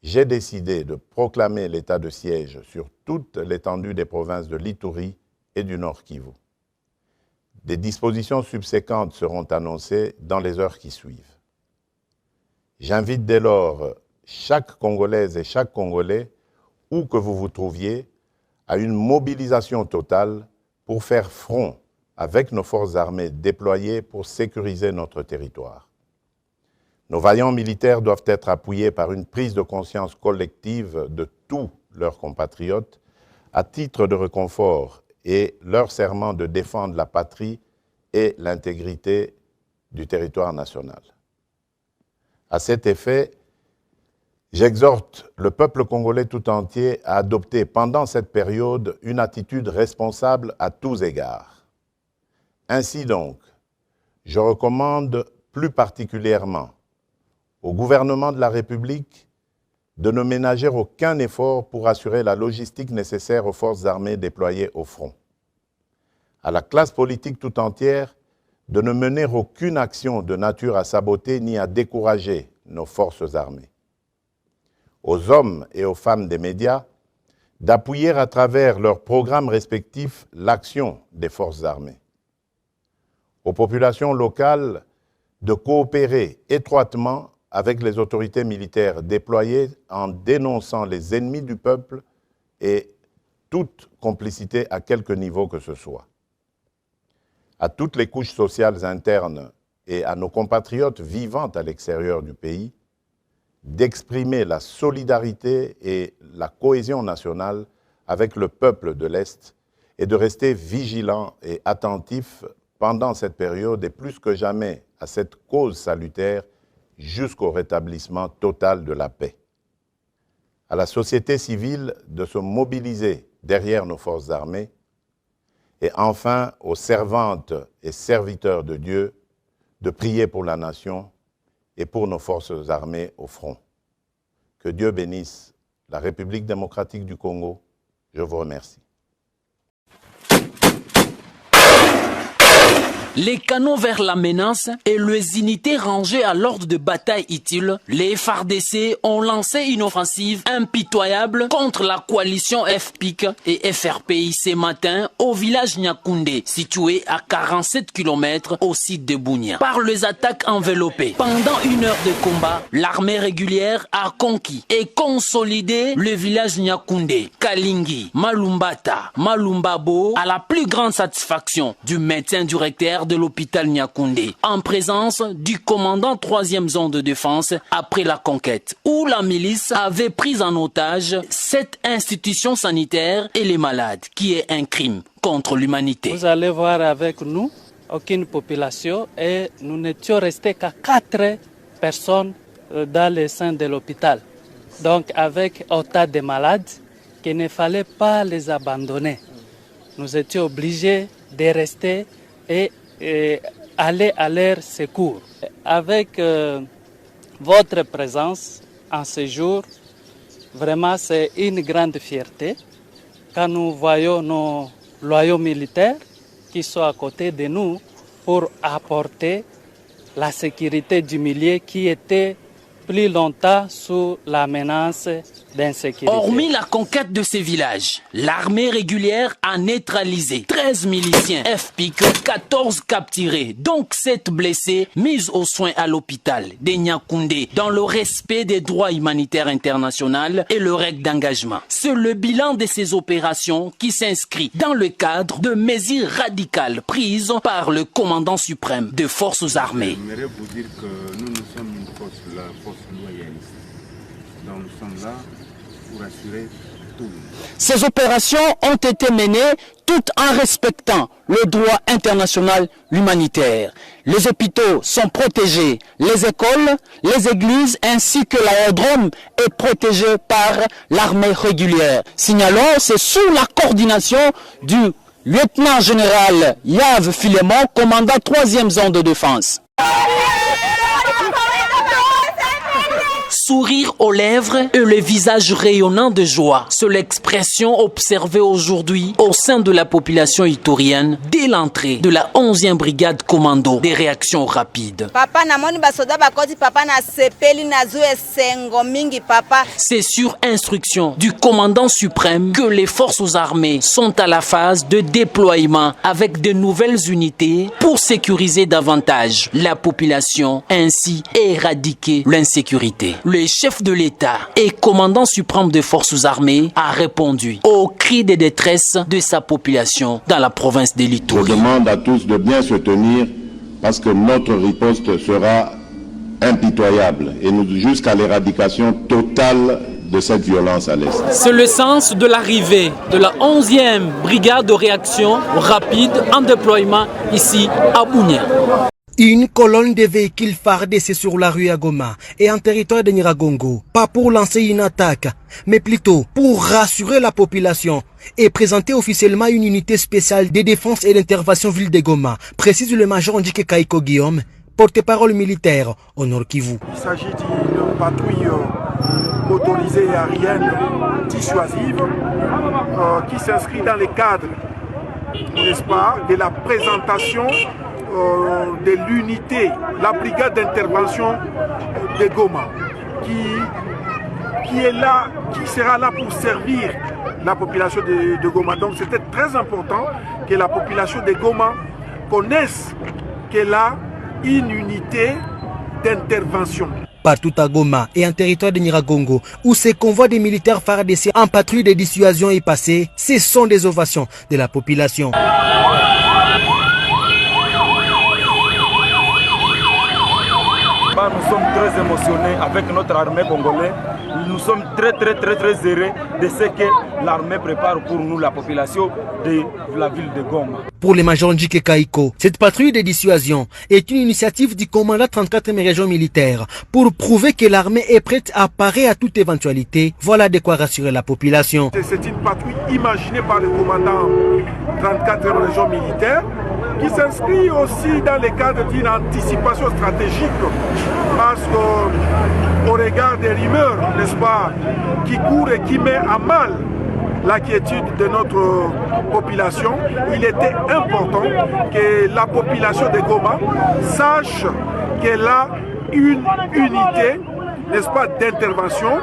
j'ai décidé de proclamer l'état de siège sur toute l'étendue des provinces de l'Ituri et du Nord Kivu. Des dispositions subséquentes seront annoncées dans les heures qui suivent. J'invite dès lors chaque Congolaise et chaque Congolais, où que vous vous trouviez, à une mobilisation totale pour faire front avec nos forces armées déployées pour sécuriser notre territoire. Nos vaillants militaires doivent être appuyés par une prise de conscience collective de tous leurs compatriotes à titre de réconfort et leur serment de défendre la patrie et l'intégrité du territoire national. À cet effet, j'exhorte le peuple congolais tout entier à adopter pendant cette période une attitude responsable à tous égards. Ainsi donc, je recommande plus particulièrement au gouvernement de la République de ne ménager aucun effort pour assurer la logistique nécessaire aux forces armées déployées au front. À la classe politique tout entière de ne mener aucune action de nature à saboter ni à décourager nos forces armées. Aux hommes et aux femmes des médias d'appuyer à travers leurs programmes respectifs l'action des forces armées. Aux populations locales de coopérer étroitement avec les autorités militaires déployées en dénonçant les ennemis du peuple et toute complicité à quelque niveau que ce soit. À toutes les couches sociales internes et à nos compatriotes vivant à l'extérieur du pays, d'exprimer la solidarité et la cohésion nationale avec le peuple de l'Est et de rester vigilants et attentifs pendant cette période et plus que jamais à cette cause salutaire jusqu'au rétablissement total de la paix. À la société civile de se mobiliser derrière nos forces armées et enfin aux servantes et serviteurs de Dieu de prier pour la nation et pour nos forces armées au front. Que Dieu bénisse la République démocratique du Congo. Je vous remercie. Les canons vers la menace et les unités rangées à l'ordre de bataille utiles, les FARDC ont lancé une offensive impitoyable contre la coalition FPIC et FRPI ce matin au village Nyakoundé, situé à 47 km au site de Bunia. Par les attaques enveloppées, pendant une heure de combat, l'armée régulière a conquis et consolidé le village Nyakoundé, Kalingi, Malumbata, Malumbabo, à la plus grande satisfaction du médecin directeur de l'hôpital Nyakoundé, en présence du commandant 3e zone de défense après la conquête, où la milice avait pris en otage cette institution sanitaire et les malades, qui est un crime contre l'humanité. Vous allez voir avec nous, aucune population, et nous n'étions restés qu'à 4 personnes dans le sein de l'hôpital. Donc avec autant de malades, qu'il ne fallait pas les abandonner. Nous étions obligés de rester et aller à leur secours. Avec votre présence en ce jour, vraiment c'est une grande fierté quand nous voyons nos loyaux militaires qui sont à côté de nous pour apporter la sécurité du milieu qui était plus longtemps sous la menace d'insécurité. Hormis la conquête de ces villages, l'armée régulière a neutralisé 13 miliciens FPIC, 14 capturés, donc 7 blessés, mis aux soins à l'hôpital de Nyakoundé dans le respect des droits humanitaires internationaux et le règle d'engagement. C'est le bilan de ces opérations qui s'inscrit dans le cadre de mesures radicales prises par le commandant suprême des forces armées. J'aimerais vous dire que nous sommes une force loyaliste. Donc nous sommes là pour assurer tout. Ces opérations ont été menées tout en respectant le droit international humanitaire. Les hôpitaux sont protégés, les écoles, les églises ainsi que l'aérodrome est protégé par l'armée régulière. Signalons, c'est sous la coordination du lieutenant-général Yves Filemon, commandant 3e zone de défense. Sourire aux lèvres et le visage rayonnant de joie. C'est l'expression observée aujourd'hui au sein de la population itorienne dès l'entrée de la 11e brigade commando des réactions rapides. C'est sur instruction du commandant suprême que les forces armées sont à la phase de déploiement avec de nouvelles unités pour sécuriser davantage la population, ainsi éradiquer l'insécurité. Le chef de l'État et commandant suprême des forces armées a répondu aux cris de détresse de sa population dans la province de l'Ituri. Je demande à tous de bien se tenir parce que notre riposte sera impitoyable et jusqu'à l'éradication totale de cette violence à l'Est. C'est le sens de l'arrivée de la 11e brigade de réaction rapide en déploiement ici à Bunia. Une colonne de véhicules FARDC sur la rue à Goma et en territoire de Nyiragongo, pas pour lancer une attaque, mais plutôt pour rassurer la population et présenter officiellement une unité spéciale de défense et d'intervention ville de Goma, précise le major Ndjike Kaiko Guillaume, porte-parole militaire au Nord Kivu. Il s'agit d'une patrouille motorisée aérienne dissuasive qui s'inscrit dans les cadres, n'est-ce pas, de la présentation de l'unité, la brigade d'intervention de Goma, qui est là, qui sera là pour servir la population de Goma. Donc c'était très important que la population de Goma connaisse qu'elle a une unité d'intervention. Partout à Goma et en territoire de Nyiragongo, où ces convois des militaires FARDC en patrouille de dissuasion est passé, ce sont des ovations de la population. Nous sommes très émotionnés avec notre armée congolaise. Nous sommes très heureux de ce que l'armée prépare pour nous, la population de la ville de Goma. Pour le major Ndjike Kaiko, cette patrouille de dissuasion est une initiative du commandant 34e région militaire pour prouver que l'armée est prête à parer à toute éventualité. Voilà de quoi rassurer la population. C'est une patrouille imaginée par le commandant 34e région militaire qui s'inscrit aussi dans le cadre d'une anticipation stratégique parce qu'au regard des rumeurs, n'est-ce pas, qui courent et qui met à mal l'inquiétude de notre population, il était important que la population de Goma sache qu'elle a une unité, n'est-ce pas, d'intervention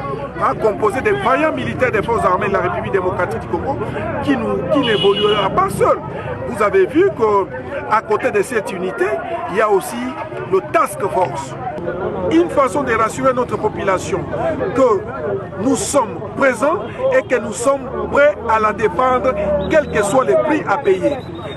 composée de vaillants militaires des forces armées de la République démocratique du Congo qui n'évoluera pas seul. Vous avez vu qu'à côté de cette unité, il y a aussi le task force. Une façon de rassurer notre population que nous sommes présents et que nous sommes prêts à la défendre, quel que soit le prix à payer.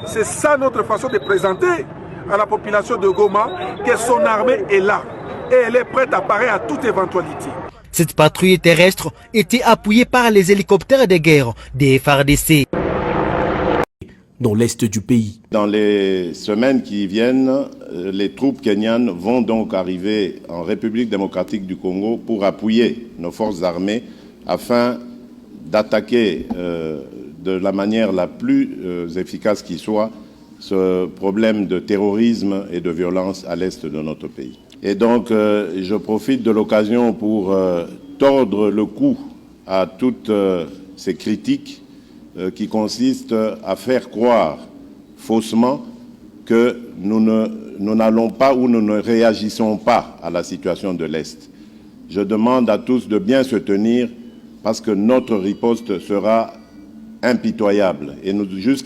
C'est ça notre façon de présenter à la population de Goma que son armée est là et elle est prête à parer à toute éventualité. Cette patrouille terrestre était appuyée par les hélicoptères de guerre des FARDC. Dans l'est du pays. Dans les semaines qui viennent, les troupes kenyanes vont donc arriver en République démocratique du Congo pour appuyer nos forces armées afin d'attaquer de la manière la plus efficace qui soit ce problème de terrorisme et de violence à l'est de notre pays. Et donc, je profite de l'occasion pour tordre le cou à toutes ces critiques qui consistent à faire croire faussement que nous n'allons pas ou nous ne réagissons pas à la situation de l'Est. Je demande à tous de bien se tenir parce que notre riposte sera impitoyable et nous